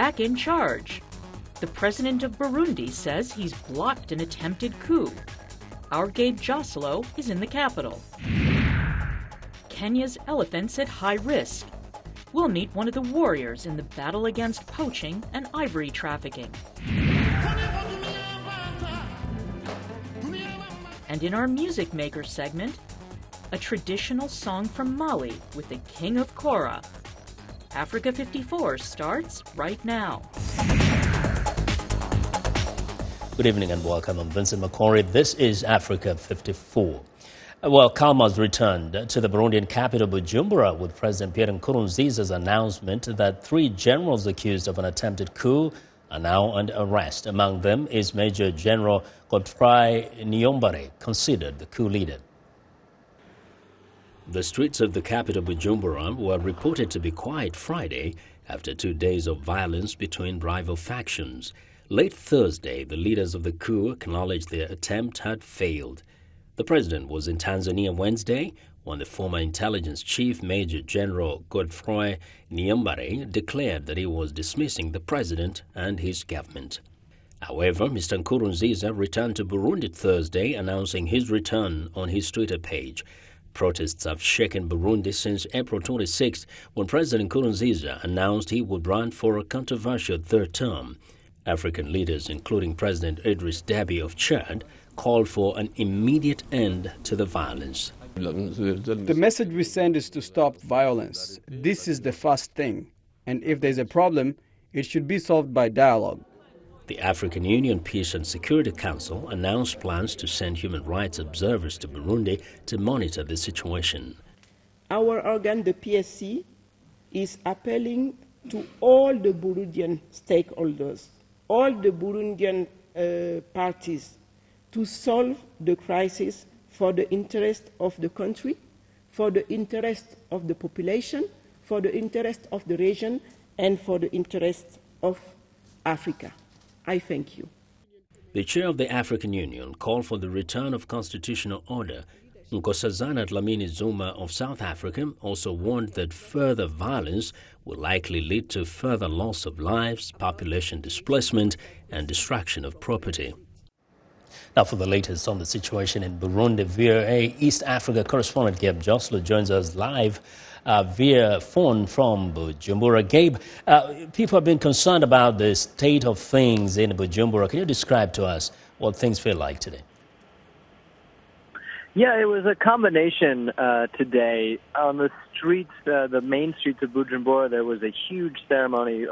back in charge. The president of Burundi says he's blocked an attempted coup. Our Gabe Joselo is in the capital. Kenya's elephants at high risk. We'll meet one of the warriors in the battle against poaching and ivory trafficking. And in our Music Maker segment, a traditional song from Mali with the King of Kora. Africa 54 starts right now. Good evening and welcome. I'm Vincent McCory. This is Africa 54. Well, calm has returned to the Burundian capital Bujumbura with President Pierre Nkurunziza's announcement that 3 generals accused of an attempted coup are now under arrest. Among them is Major General Godfrey Niyombare, considered the coup leader. The streets of the capital Bujumbura were reported to be quiet Friday after 2 days of violence between rival factions. Late Thursday, the leaders of the coup acknowledged their attempt had failed. The president was in Tanzania Wednesday when the former intelligence chief, Major General Godfrey Niyombare, declared that he was dismissing the president and his government. However, Mr. Nkurunziza returned to Burundi Thursday, announcing his return on his Twitter page. Protests have shaken Burundi since April 26, when President Nkurunziza announced he would run for a controversial 3rd term. African leaders, including President Idriss Déby of Chad, called for an immediate end to the violence. The message we send is to stop violence. This is the first thing. And if there's a problem, it should be solved by dialogue. The African Union Peace and Security Council announced plans to send human rights observers to Burundi to monitor the situation. Our organ, the PSC, is appealing to all the Burundian stakeholders, all the Burundian parties, to solve the crisis for the interest of the country, for the interest of the population, for the interest of the region, and for the interest of Africa. I thank you. The chair of the African Union called for the return of constitutional order. Nkosazana Dlamini Zuma of South Africa also warned that further violence will likely lead to further loss of lives, population displacement, and destruction of property. Now, for the latest on the situation in Burundi, VOA East Africa correspondent Gabe Joselo joins us live via phone from Bujumbura. Gabe, people have been concerned about the state of things in Bujumbura. Can you describe to us what things feel like today? Yeah, it was a combination today. On the streets, the main streets of Bujumbura, there was a huge ceremony,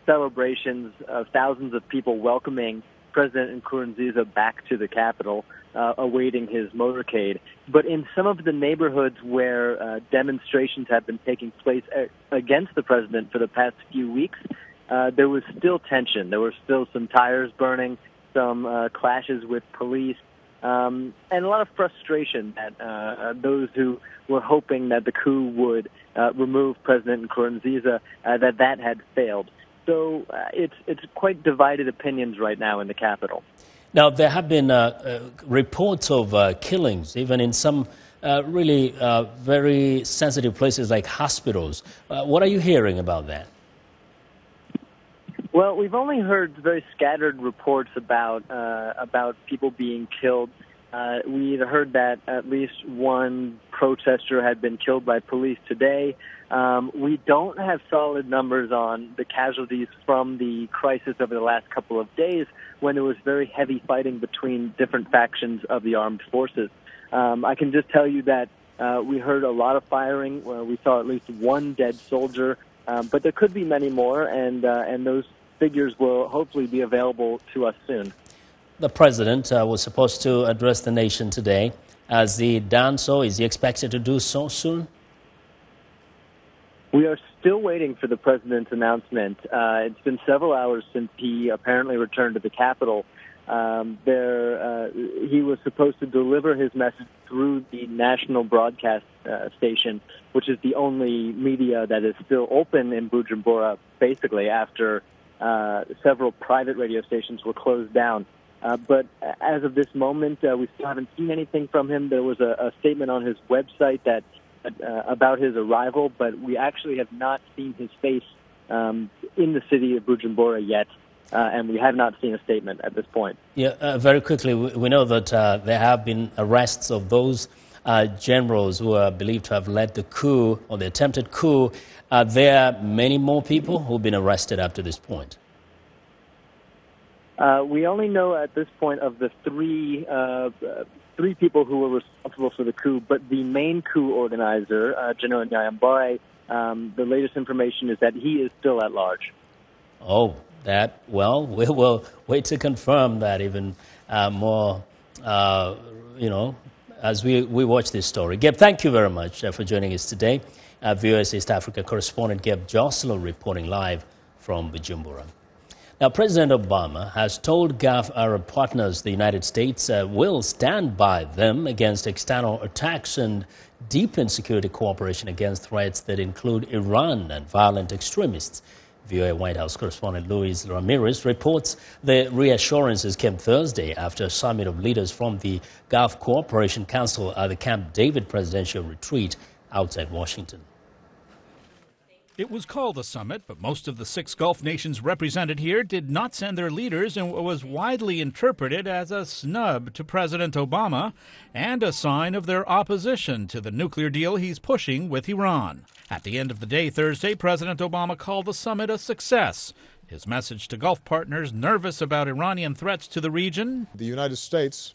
celebrations of thousands of people welcoming President Nkurunziza back to the capital, awaiting his motorcade. But in some of the neighborhoods where demonstrations have been taking place against the president for the past few weeks, there was still tension. There were still some tires burning, some clashes with police, and a lot of frustration that those who were hoping that the coup would remove President Nkurunziza, that had failed. So it's quite divided opinions right now in the capital. Now, there have been reports of killings, even in some really very sensitive places like hospitals. What are you hearing about that? Well, we've only heard very scattered reports about people being killed. We heard that at least one protester had been killed by police today. We don't have solid numbers on the casualties from the crisis over the last couple of days when there was very heavy fighting between different factions of the armed forces. I can just tell you that we heard a lot of firing. We saw at least one dead soldier, but there could be many more, and those figures will hopefully be available to us soon. The president was supposed to address the nation today. Has he done so? Is he expected to do so soon? We are still waiting for the president's announcement. It's been several hours since he apparently returned to the capital. He was supposed to deliver his message through the national broadcast station, which is the only media that is still open in Bujumbura, basically, after several private radio stations were closed down. But as of this moment, we still haven't seen anything from him. There was a statement on his website that about his arrival, but we actually have not seen his face in the city of Bujumbura yet, and we have not seen a statement at this point. Yeah, very quickly, we know that there have been arrests of those generals who are believed to have led the coup or the attempted coup. Are there many more people who have been arrested up to this point? We only know at this point of the three people who were responsible for the coup, but the main coup organizer, General Nyambare, the latest information is that he is still at large. Oh, well, we will wait to confirm that even more, as we watch this story. Gabe, thank you very much for joining us today. VOA East Africa correspondent Gabe Joslo reporting live from Bujumbura. Now, President Obama has told Gulf Arab partners the United States will stand by them against external attacks and deepen security cooperation against threats that include Iran and violent extremists. VOA White House correspondent Luis Ramirez reports the reassurances came Thursday after a summit of leaders from the Gulf Cooperation Council at the Camp David presidential retreat outside Washington. It was called a summit, but most of the 6 Gulf nations represented here did not send their leaders in what was widely interpreted as a snub to President Obama and a sign of their opposition to the nuclear deal he's pushing with Iran. At the end of the day Thursday, President Obama called the summit a success. His message to Gulf partners nervous about Iranian threats to the region: the United States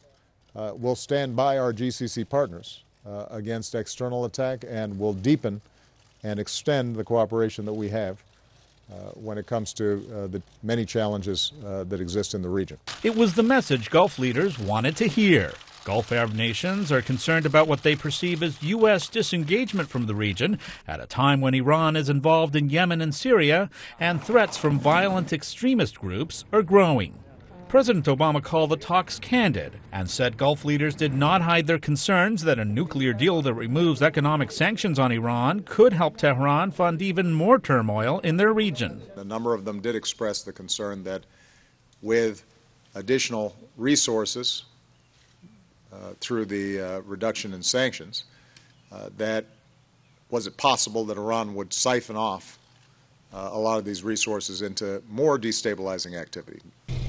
will stand by our GCC partners against external attack and will deepen and extend the cooperation that we have when it comes to the many challenges that exist in the region. It was the message Gulf leaders wanted to hear. Gulf Arab nations are concerned about what they perceive as U.S. disengagement from the region at a time when Iran is involved in Yemen and Syria, and threats from violent extremist groups are growing. President Obama called the talks candid and said Gulf leaders did not hide their concerns that a nuclear deal that removes economic sanctions on Iran could help Tehran fund even more turmoil in their region. A number of them did express the concern that with additional resources through the reduction in sanctions, that was it possible that Iran would siphon off a lot of these resources into more destabilizing activity.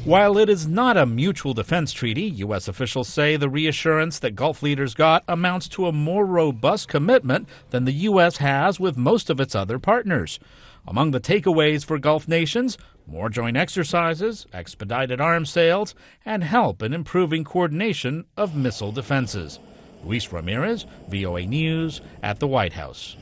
While it is not a mutual defense treaty, U.S. officials say the reassurance that Gulf leaders got amounts to a more robust commitment than the U.S. has with most of its other partners. Among the takeaways for Gulf nations, more joint exercises, expedited arms sales, and help in improving coordination of missile defenses. Luis Ramirez, VOA News at the White House.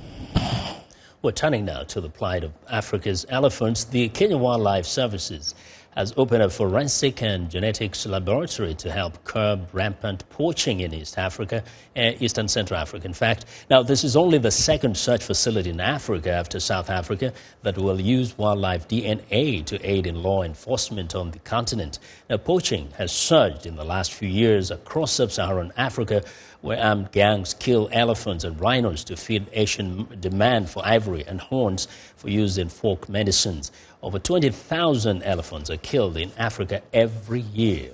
We're turning now to the plight of Africa's elephants. The Kenya Wildlife Services has opened a forensic and genetics laboratory to help curb rampant poaching in East Africa, East and Central Africa. In fact, now this is only the second such facility in Africa after South Africa that will use wildlife DNA to aid in law enforcement on the continent. Now, poaching has surged in the last few years across sub-Saharan Africa, where armed gangs kill elephants and rhinos to feed Asian demand for ivory and horns for use in folk medicines. Over 20,000 elephants are killed in Africa every year.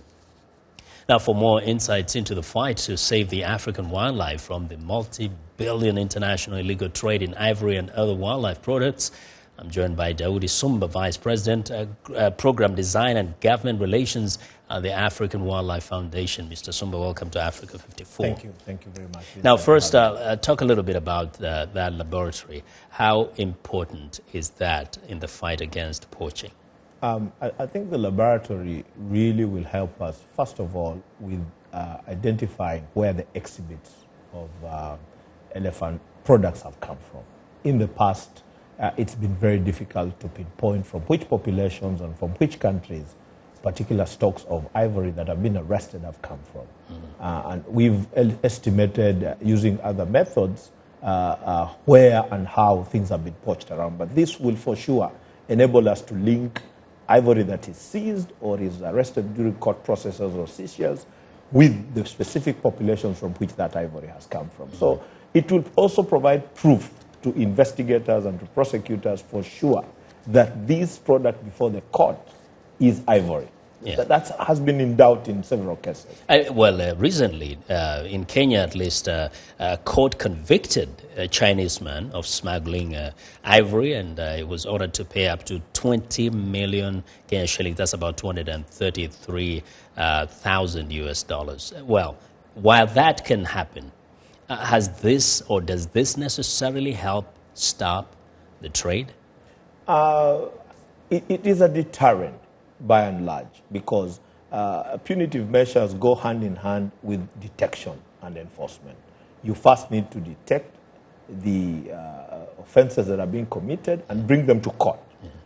Now, for more insights into the fight to save the African wildlife from the multi-billion international illegal trade in ivory and other wildlife products, I'm joined by Daudi Sumba, Vice President, Program Design and Government Relations at the African Wildlife Foundation. Mr. Sumba, welcome to Africa 54. Thank you very much. Now, first, talk a little bit about that laboratory. How important is that in the fight against poaching? I think the laboratory really will help us, first of all, with identifying where the exhibits of elephant products have come from. In the past, it's been very difficult to pinpoint from which populations and from which countries particular stocks of ivory that have been arrested have come from. And we've estimated using other methods where and how things have been poached around. But this will for sure enable us to link ivory that is seized or is arrested during court processes or seizures with the specific populations from which that ivory has come from. So it will also provide proof to investigators and to prosecutors for sure that this product before the court is ivory. Yeah. That has been in doubt in several cases. Recently, in Kenya at least, a court convicted a Chinese man of smuggling ivory, and he was ordered to pay up to 20 million Kenyan shillings. That's about 233,000 US dollars. Well, while that can happen, does this necessarily help stop the trade? It is a deterrent by and large, because punitive measures go hand in hand with detection and enforcement. You first need to detect the offenses that are being committed and bring them to court.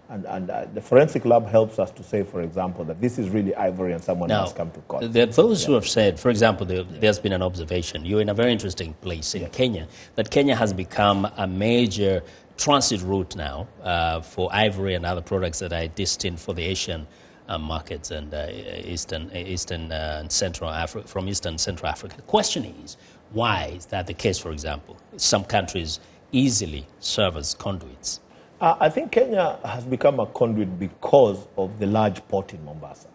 And the forensic lab helps us to say, for example, that this is really ivory and someone must come to court. There are those who have said, for example, there's been an observation. You're in a very interesting place in Kenya, that Kenya has become a major transit route now for ivory and other products that are destined for the Asian markets and Eastern and Central Africa, from Eastern and Central Africa. The question is, why is that the case, for example? Some countries easily serve as conduits. I think Kenya has become a conduit because of the large port in Mombasa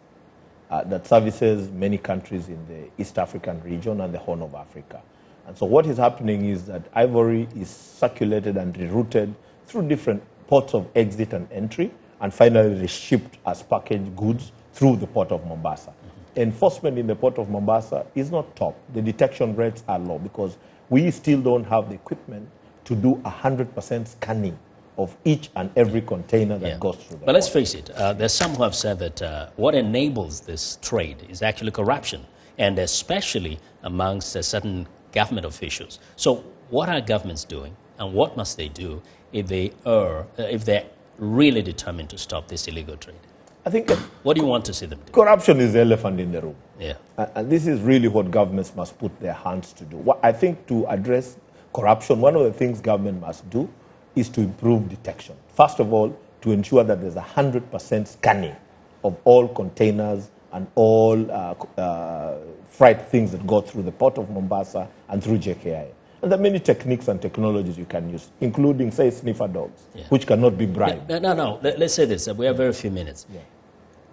that services many countries in the East African region and the Horn of Africa. And so what is happening is that ivory is circulated and rerouted through different ports of exit and entry, and finally shipped as packaged goods through the port of Mombasa. Enforcement in the port of Mombasa is not top. The detection rates are low because we still don't have the equipment to do 100% scanning of each and every container that goes through the But let's face it, there's some who have said that what enables this trade is actually corruption, and especially amongst certain government officials. So what are governments doing, and what must they do if they're really determined to stop this illegal trade? I think what do you want to see them do? Corruption is the elephant in the room. Yeah. And this is really what governments must put their hands to do. I think to address corruption, one of the things government must do is to improve detection. First of all, to ensure that there's 100% scanning of all containers and all freight things that go through the port of Mombasa and through JKIA. And there are many techniques and technologies you can use, including, say, sniffer dogs, which cannot be bribed. No. Let's say this. We have very few minutes. Yeah.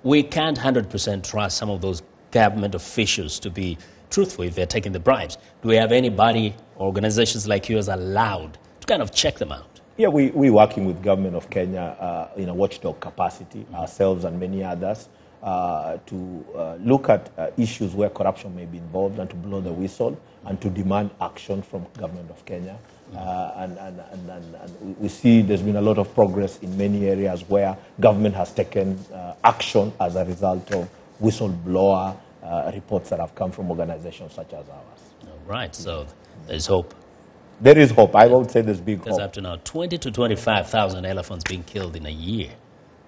We can't 100% trust some of those government officials to be truthful if they're taking the bribes. Do we have anybody, organizations like yours, allowed to kind of check them out? Yeah, we're working with government of Kenya in a watchdog capacity, ourselves and many others, to look at issues where corruption may be involved and to blow the whistle and to demand action from government of Kenya. And we see there's been a lot of progress in many areas where government has taken action as a result of whistleblower reports that have come from organizations such as ours. All right, so there's hope. There is hope. I would say there's big hope. There's up to now 20 to 25,000 elephants being killed in a year.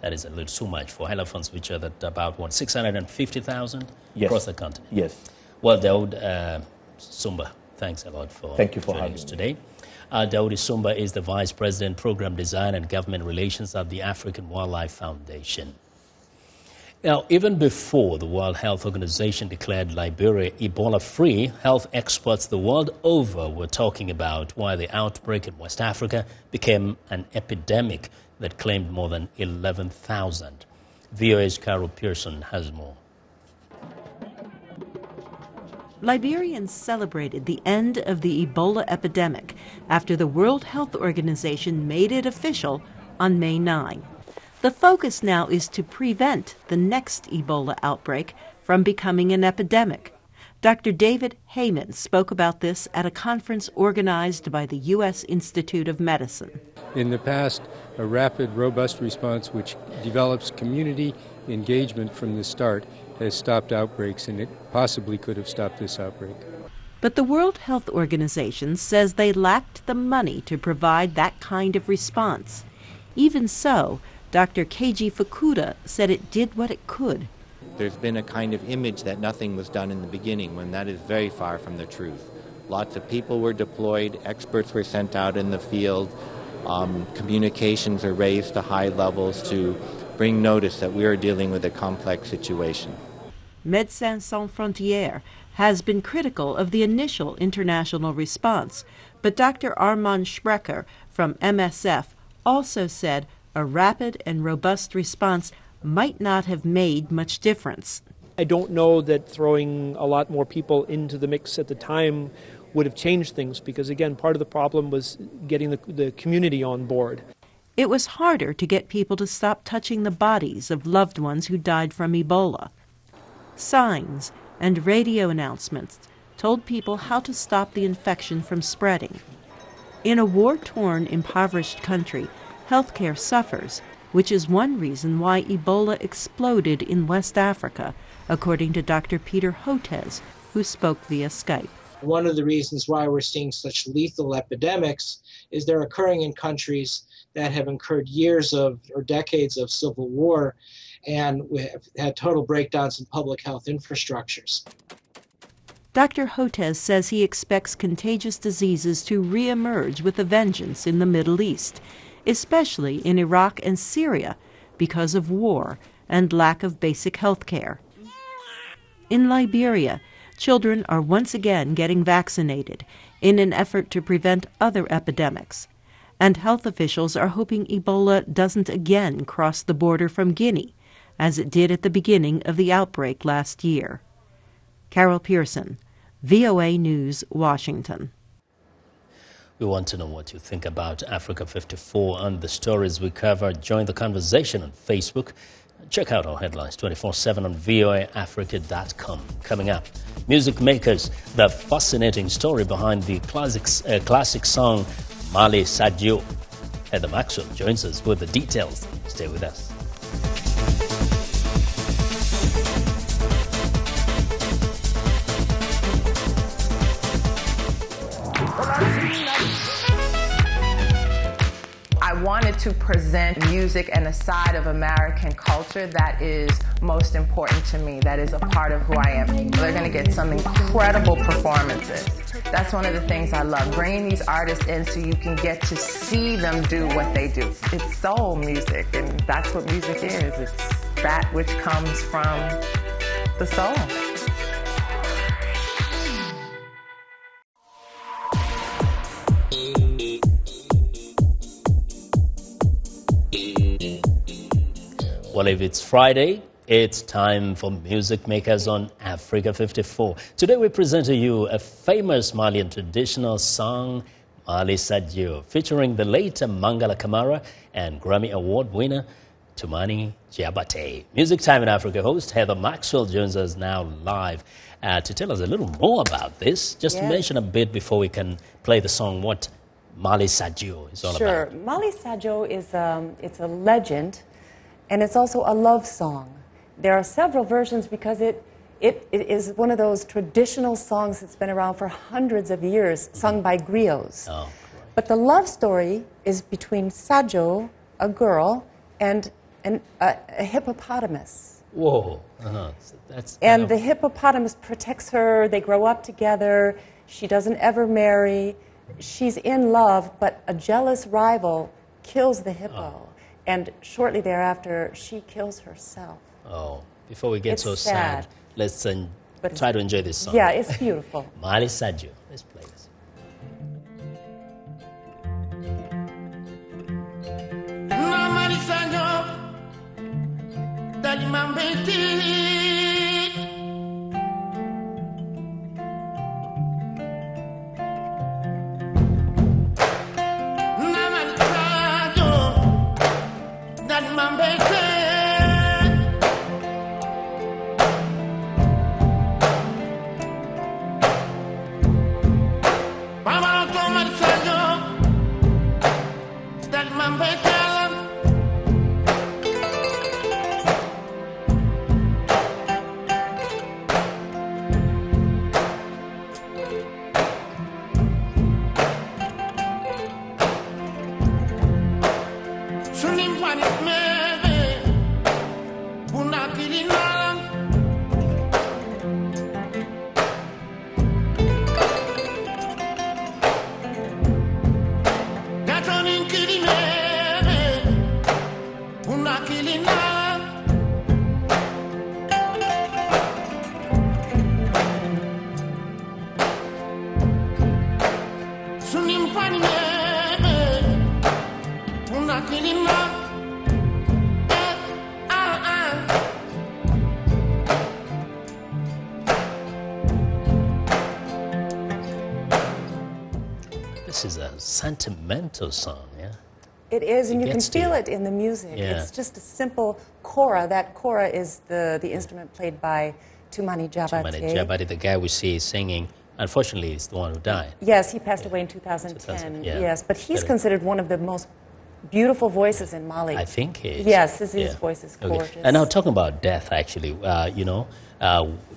That is a little too much for elephants, which are about, 650,000 across the continent? Yes. Well, Daud Sumba, thanks a lot for joining us today. Daud Sumba is the Vice President, Program Design and Government Relations at the African Wildlife Foundation. Now, even before the World Health Organization declared Liberia Ebola-free, health experts the world over were talking about why the outbreak in West Africa became an epidemic that claimed more than 11,000. VOA's Carol Pearson has more. Liberians celebrated the end of the Ebola epidemic after the World Health Organization made it official on May 9. The focus now is to prevent the next Ebola outbreak from becoming an epidemic. Dr. David Heyman spoke about this at a conference organized by the U.S. Institute of Medicine. In the past, a rapid, robust response which develops community engagement from the start has stopped outbreaks, and it possibly could have stopped this outbreak. But the World Health Organization says they lacked the money to provide that kind of response. Even so, Dr. Keiji Fukuda said it did what it could. There's been a kind of image that nothing was done in the beginning, when that is very far from the truth. Lots of people were deployed, experts were sent out in the field, communications are raised to high levels to bring notice that we are dealing with a complex situation. Médecins Sans Frontières has been critical of the initial international response, but Dr. Armand Sprecher from MSF also said a rapid and robust response might not have made much difference. I don't know that throwing a lot more people into the mix at the time would have changed things because, again, part of the problem was getting the community on board. It was harder to get people to stop touching the bodies of loved ones who died from Ebola. Signs and radio announcements told people how to stop the infection from spreading. In a war-torn, impoverished country, healthcare suffers, which is one reason why Ebola exploded in West Africa, according to Dr. Peter Hotez, who spoke via Skype. One of the reasons why we're seeing such lethal epidemics is they're occurring in countries that have incurred years of or decades of civil war, and we have had total breakdowns in public health infrastructures. Dr. Hotez says he expects contagious diseases to reemerge with a vengeance in the Middle East, especially in Iraq and Syria, because of war and lack of basic health care. In Liberia, children are once again getting vaccinated in an effort to prevent other epidemics, and health officials are hoping Ebola doesn't again cross the border from Guinea, as it did at the beginning of the outbreak last year. Carol Pearson, VOA News, Washington. We want to know what you think about Africa 54 and the stories we cover. Join the conversation on Facebook. Check out our headlines 24/7 on voaafrica.com. Coming up, music makers, the fascinating story behind the classic song Mali Sadio. Heather Maxwell joins us with the details. Stay with us. I wanted to present music and a side of American culture that is most important to me, that is a part of who I am. They're going to get some incredible performances. That's one of the things I love, bringing these artists in so you can get to see them do what they do. It's soul music, and that's what music is. It's that which comes from the soul. Well, if it's Friday, it's time for Music Makers on Africa 54. Today we present to you a famous Malian traditional song, Mali Sadio, featuring the late Mangala Kamara and Grammy Award winner Toumani Diabaté. Music Time in Africa host Heather Maxwell joins us now live to tell us a little more about this. Just to mention a bit before we can play the song, what Mali Sadio is all about. Sure. Mali Sadio is it's a legend. And it's also a love song. There are several versions because it is one of those traditional songs that's been around for hundreds of years, sung by griots. Oh, right. But the love story is between Sadio, a girl, and a hippopotamus. Whoa. And the hippopotamus protects her. They grow up together. She doesn't ever marry. She's in love, but a jealous rival kills the hippo. Oh. And shortly thereafter, she kills herself. Oh, before we get so sad, let's try to enjoy this song. Yeah, it's beautiful. Mali Sadio. Let's play this. Mali Sadio, This is a sentimental song, yeah? It is, and you can gets to feel you. it in the music. Yeah. It's just a simple kora. That kora is the instrument played by Toumani Diabaté. Toumani Diabaté, the guy we see singing, unfortunately, is the one who died. Yes, he passed away in 2010. yeah. Yes, but he's But- considered one of the most beautiful voices in Mali. I think he is. Yes, his Yeah. voice is Okay. gorgeous. And now talking about death, actually,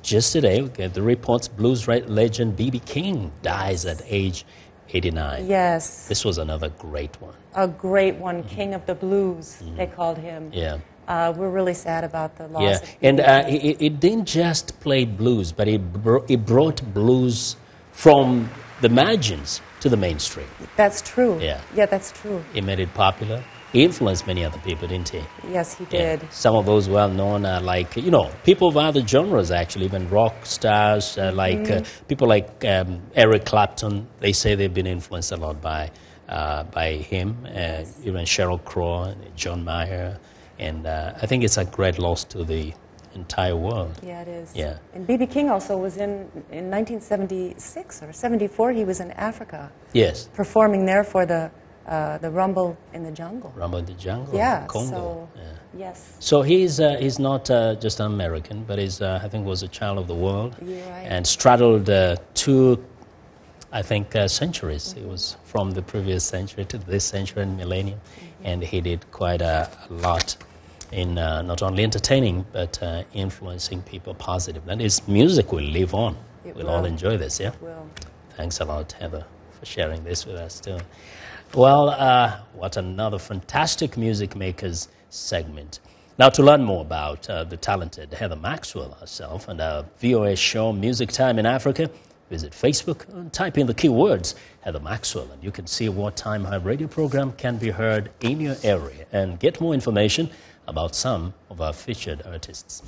just today, we get the reports blues legend B.B. King dies at age 89. Yes. This was another great one. A great one, King of the Blues, they called him. Yeah. We're really sad about the loss Yeah, of and B.B. it didn't just play blues, but it brought blues from the margins to the mainstream. That's true. Yeah. Yeah, that's true. It made it popular. He influenced many other people, didn't he? Yes, he Yeah. did. Some of those well-known are like, people of other genres, actually, even rock stars, people like Eric Clapton. They say they've been influenced a lot by him, even Sheryl Crow, John Mayer. And I think it's a great loss to the entire world. Yeah, it is. Yeah. And B.B. King also was in 1976 or 74, he was in Africa. Yes. Performing there for the Rumble in the Jungle. Rumble in the Jungle. Yeah, Congo. so, Yeah. yes. So he's not just an American, but he's, I think, was a child of the world. You're right. And straddled two, I think, centuries. He was from the previous century to this century and millennium. And he did quite a lot in not only entertaining, but influencing people positively. And his music will live on. We'll all enjoy this, yeah? It will. Thanks a lot, Heather, for sharing this with us, too. Well, what another fantastic music makers segment. Now, to learn more about the talented Heather Maxwell herself and our VOA show Music Time in Africa, visit Facebook and type in the keywords Heather Maxwell, and you can see what time her radio program can be heard in your area and get more information about some of our featured artists.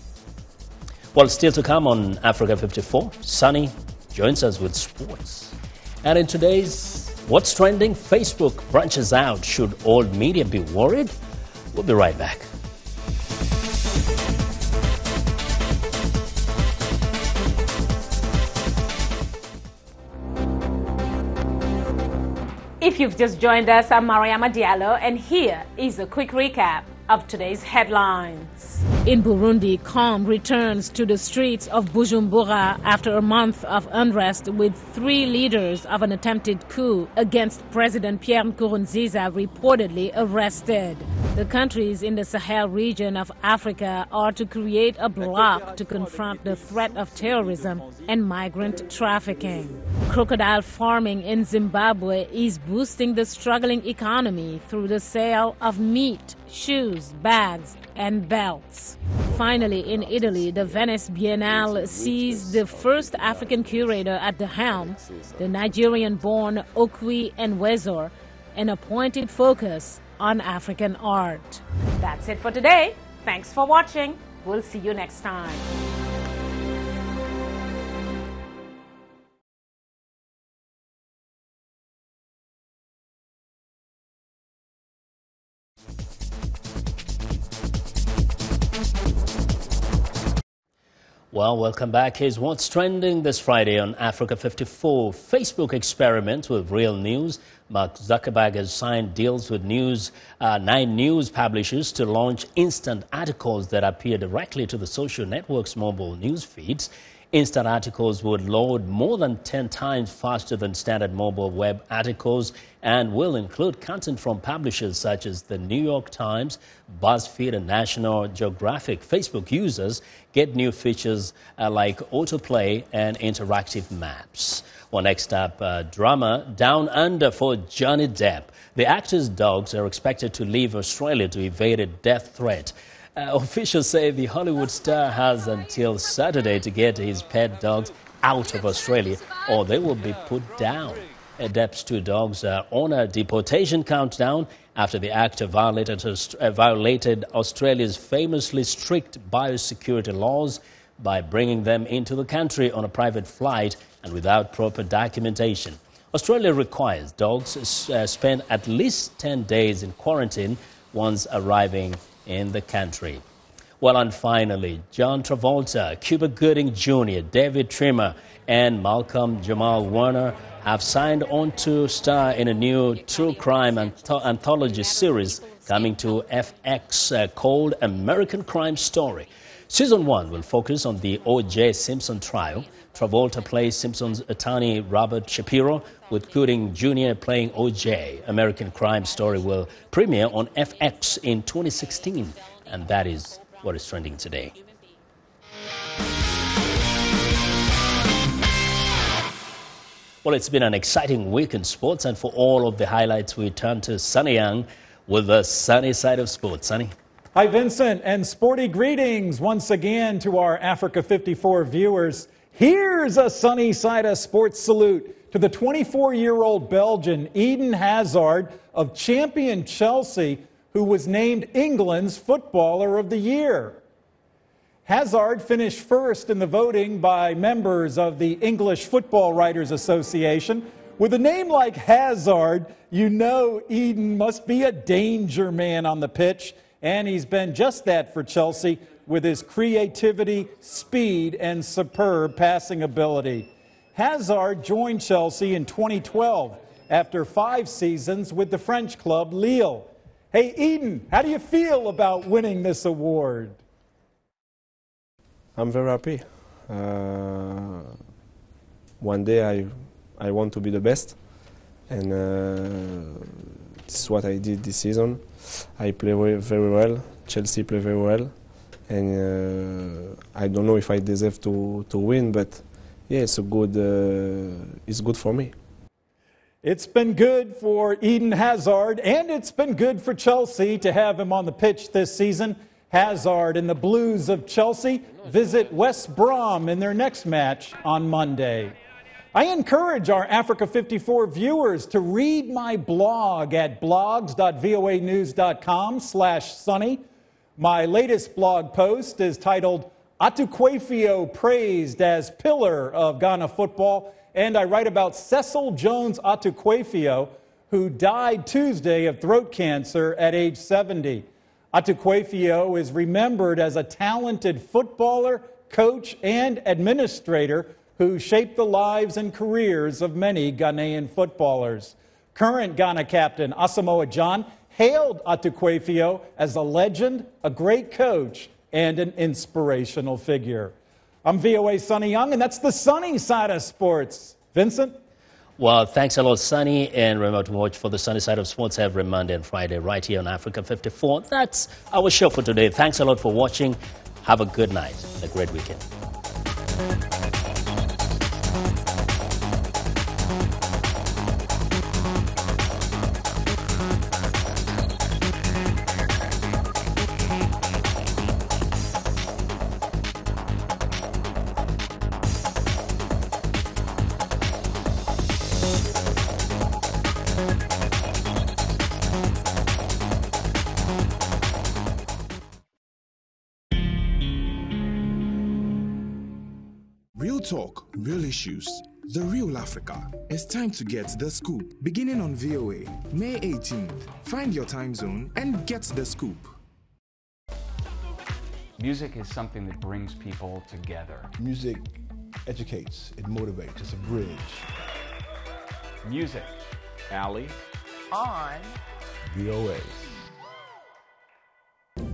Well, still to come on Africa 54, Sunny joins us with sports. And in today's What's Trending, Facebook branches out. Should old media be worried? We'll be right back. If you've just joined us, I'm Mariama Diallo, and here is a quick recap of today's headlines. In Burundi, calm returns to the streets of Bujumbura after a month of unrest, with 3 leaders of an attempted coup against President Pierre Nkurunziza reportedly arrested. The countries in the Sahel region of Africa are to create a bloc to confront the threat of terrorism and migrant trafficking. Crocodile farming in Zimbabwe is boosting the struggling economy through the sale of meat, shoes, bags, and belts. Finally, in Italy, the Venice Biennale sees the first African curator at the helm, the Nigerian-born Okwi Enwezor, an appointed focus on African art. That's it for today. Thanks for watching. We'll see you next time. Well, welcome back. Here's what's trending this Friday on Africa 54. Facebook experiments with real news. Mark Zuckerberg has signed deals with 9 news publishers to launch instant articles that appear directly to the social network's mobile news feeds. Instant articles would load more than 10 times faster than standard mobile web articles and will include content from publishers such as the New York Times, BuzzFeed, and National Geographic. Facebook users get new features like autoplay and interactive maps. Well, next up, drama Down Under for Johnny Depp. The actor's dogs are expected to leave Australia to evade a death threat. Officials say the Hollywood star has until Saturday to get his pet dogs out of Australia or they will be put down. Depp's 2 dogs are on a deportation countdown after the actor violated Australia's famously strict biosecurity laws by bringing them into the country on a private flight and without proper documentation. Australia requires dogs spend at least 10 days in quarantine once arriving in the country. Well, and finally, John Travolta, Cuba Gooding Jr., David Trimmer, and Malcolm Jamal Warner have signed on to star in a new true crime anthology series coming to FX called American Crime Story. Season 1 will focus on the O.J. Simpson trial. Travolta plays Simpson's attorney Robert Shapiro, with Gooding Jr. playing O.J. American Crime Story will premiere on FX in 2016, and that is what is trending today. Well, it's been an exciting week in sports, and for all of the highlights, we turn to Sunny Young with the sunny side of sports. Sunny. Hi, Vincent, and sporty greetings once again to our Africa 54 viewers. Here's a sunny side of sports salute to the 24-year-old Belgian Eden Hazard of champion Chelsea, who was named England's Footballer of the Year. Hazard finished first in the voting by members of the English Football Writers Association. With a name like Hazard, you know Eden must be a danger man on the pitch, and he's been just that for Chelsea with his creativity, speed, and superb passing ability. Hazard joined Chelsea in 2012 after 5 seasons with the French club Lille. Hey, Eden, how do you feel about winning this award? I'm very happy. One day I want to be the best, and this is what I did this season. I play very well, Chelsea play very well, and I don't know if I deserve to win, but yeah, it's good for me. It's been good for Eden Hazard, and it's been good for Chelsea to have him on the pitch this season. Hazard and the Blues of Chelsea visit West Brom in their next match on Monday. I encourage our Africa 54 viewers to read my blog at blogs.voanews.com/sunny. My latest blog post is titled Atuquefo Praised as Pillar of Ghana Football, and I write about Cecil Jones Atuquefo, who died Tuesday of throat cancer at age 70. Atuquefo is remembered as a talented footballer, coach, and administrator who shaped the lives and careers of many Ghanaian footballers. Current Ghana captain Asamoah Gyan hailed Atuquefo as a legend, a great coach, and an inspirational figure. I'm VOA Sunny Young, and that's the sunny side of sports. Vincent? Well, thanks a lot, Sunny, and remember to watch for the sunny side of sports every Monday and Friday right here on Africa 54. That's our show for today. Thanks a lot for watching. Have a good night and a great weekend. Real talk, real issues, the real Africa. It's time to get the scoop. Beginning on VOA, May 18th. Find your time zone and get the scoop. Music is something that brings people together. Music educates, it motivates, it's a bridge. Music. Ali. On VOA.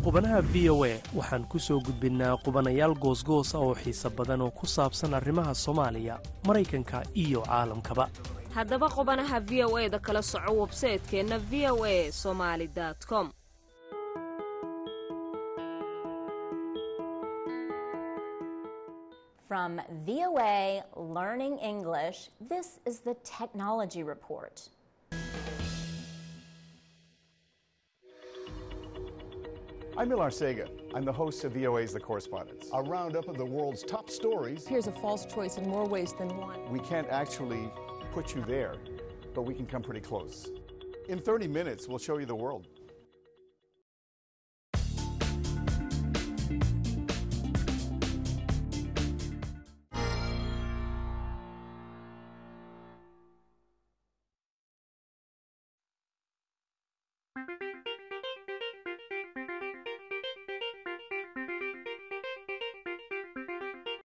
qubanaha VOA waxaan ku soo gudbinnaa qubanayaal goosgoosa oo xiiso badan oo ku saabsan arrimaha Soomaaliya, Mareykanka iyo caalamkaba. haddaba qubanaha VOA-da kala soco website-keena voasomali.com. From VOA Learning English, this is the Technology Report. I'm Mil Arcega. I'm the host of VOA's The Correspondents. A roundup of the world's top stories. Here's a false choice in more ways than one. We can't actually put you there, but we can come pretty close. In 30 minutes, we'll show you the world.